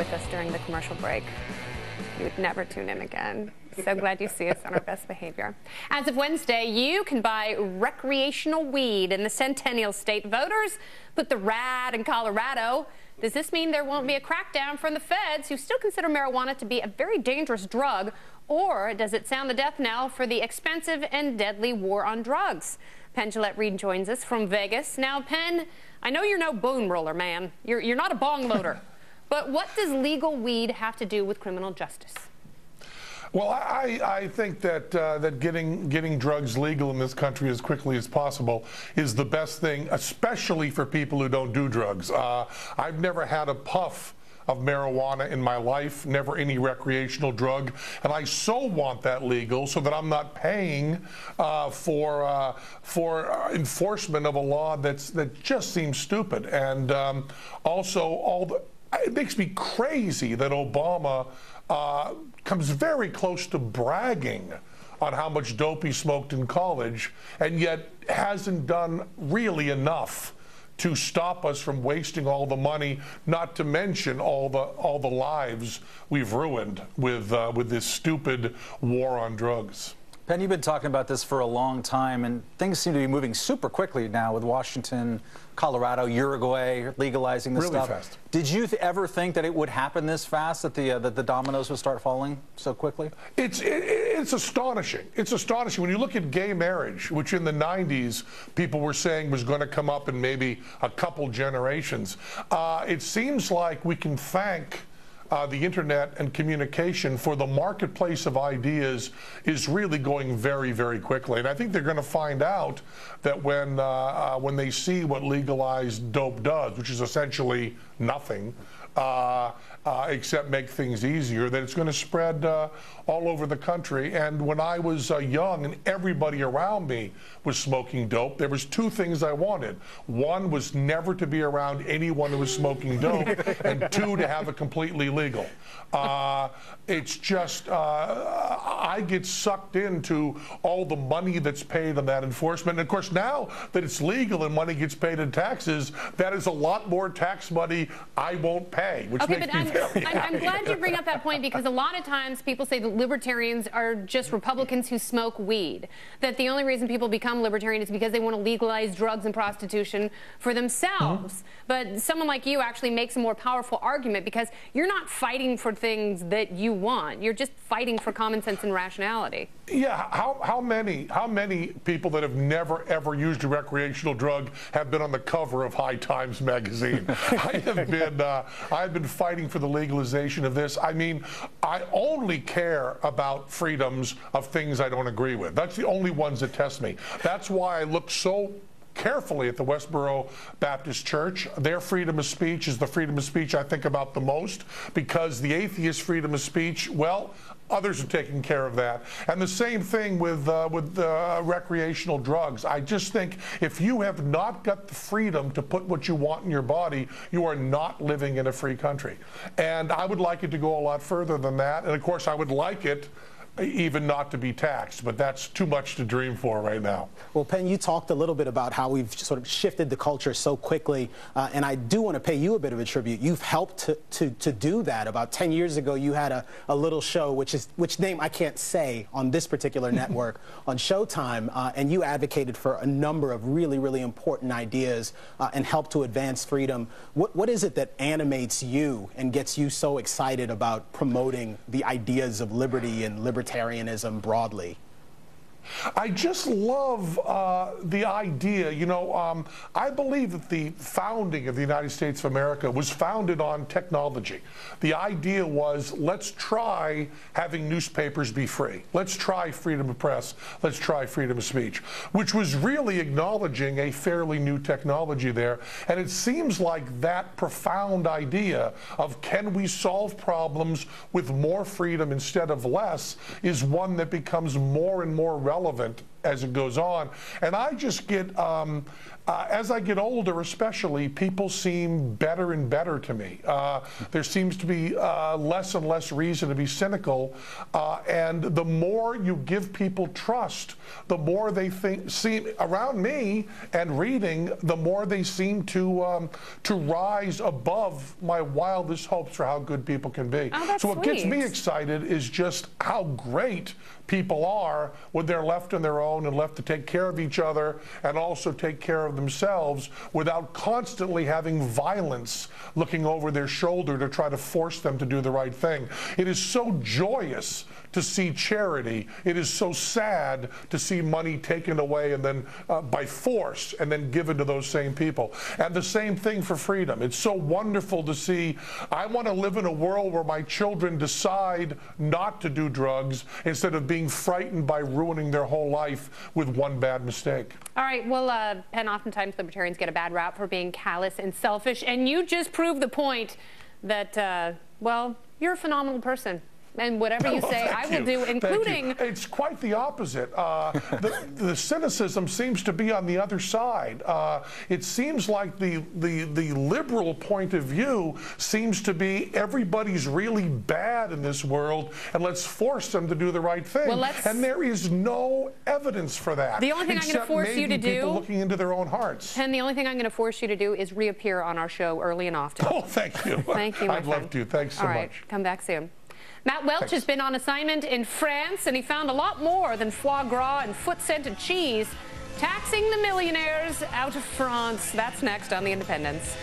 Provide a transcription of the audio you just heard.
with us during the commercial break. You would never tune in again. So glad you see us on our best behavior. As of Wednesday, you can buy recreational weed in the Centennial State. Voters put the RAD in Colorado. Does this mean there won't be a crackdown from the feds who still consider marijuana to be a very dangerous drug? Or does it sound the death knell for the expensive and deadly war on drugs? Penn Reed joins us from Vegas. Now, Penn, I know you're no bone roller, man. You're not a bong loader. But what does legal weed have to do with criminal justice? Well, I think that getting drugs legal in this country as quickly as possible is the best thing, especially for people who don't do drugs. I've never had a puff of marijuana in my life, never any recreational drug, and I so want that legal so that I'm not paying for enforcement of a law that just seems stupid. And also, it makes me crazy that Obama comes very close to bragging on how much dope he smoked in college, and yet hasn't done really enough to stop us from wasting all the money, not to mention all the lives we've ruined with this stupid war on drugs. Penn, you've been talking about this for a long time, and things seem to be moving super quickly now with Washington, Colorado, Uruguay legalizing this stuff. Really fast. Did you ever think that it would happen this fast, that the dominoes would start falling so quickly? It's astonishing. It's astonishing. When you look at gay marriage, which in the 90s people were saying was going to come up in maybe a couple generations, it seems like we can thank the internet and communication for the marketplace of ideas is really going very, very quickly. And I think they're going to find out that when they see what legalized dope does, which is essentially nothing, except make things easier, that it's going to spread all over the country. And when I was young and everybody around me was smoking dope, there was two things I wanted. One was never to be around anyone who was smoking dope, and two, to have it completely legal. It's just, I get sucked into all the money that's paid on that enforcement. And of course, now that it's legal and money gets paid in taxes, that is a lot more tax money I won't pay, which makes me very happy. I'm glad you bring up that point, because a lot of times people say that libertarians are just Republicans who smoke weed, that the only reason people become libertarian is because they want to legalize drugs and prostitution for themselves. But someone like you actually makes a more powerful argument, because you're not fighting for things that you want. You're just fighting for common sense and rationality. Yeah, how many people that have never ever used a recreational drug have been on the cover of High Times magazine? I've been fighting for the legalization of this. I mean, I only care about freedoms of things I don't agree with. That's the only ones that test me. That's why I look so carefully at the Westboro Baptist Church. Their freedom of speech is the freedom of speech I think about the most, because the atheist freedom of speech, well, others are taking care of that. And the same thing with recreational drugs. I just think if you have not got the freedom to put what you want in your body, you are not living in a free country. And I would like it to go a lot further than that. And of course, I would like it even not to be taxed, but that's too much to dream for right now. Well, Penn, you talked a little bit about how we've sort of shifted the culture so quickly, and I do want to pay you a bit of a tribute. You've helped to do that. About 10 years ago, you had a little show, which name I can't say on this particular network, on Showtime, and you advocated for a number of really, really important ideas and helped to advance freedom. What is it that animates you and gets you so excited about promoting the ideas of liberty and libertarianism broadly? I just love the idea. You know, I believe that the founding of the United States of America was founded on technology. The idea was, let's try having newspapers be free. Let's try freedom of press. Let's try freedom of speech, which was really acknowledging a fairly new technology there. And it seems like that profound idea of, can we solve problems with more freedom instead of less, is one that becomes more and more relevant as it goes on. And I just get, as I get older especially, people seem better and better to me. There seems to be less and less reason to be cynical. And the more you give people trust, the more they seem, around me and reading, the more they seem to rise above my wildest hopes for how good people can be. Oh, that's so what gets sweet. me excited is just how great people are when they're left on their own and left to take care of each other and also take care of themselves without constantly having violence looking over their shoulder to try to force them to do the right thing. It is so joyous to see charity. It is so sad to see money taken away and then by force and then given to those same people. And the same thing for freedom. It's so wonderful to see. I want to live in a world where my children decide not to do drugs instead of being frightened by ruining their whole life with one bad mistake. All right, well, Penn, oftentimes libertarians get a bad rap for being callous and selfish, and you just proved the point that, well, you're a phenomenal person. And whatever you say, I will do, including... It's quite the opposite. The cynicism seems to be on the other side. It seems like the liberal point of view seems to be everybody's really bad in this world, and let's force them to do the right thing. Well, and there is no evidence for that. The only thing I'm going to force you to do... people looking into their own hearts. Penn, the only thing I'm going to force you to do is reappear on our show early and often. Oh, thank you. Thank you, my I'd friend. love to. Thanks so All right, much. come back soon. Matt Welch has been on assignment in France, and he found a lot more than foie gras and foot-scented cheese, taxing the millionaires out of France. That's next on The Independence.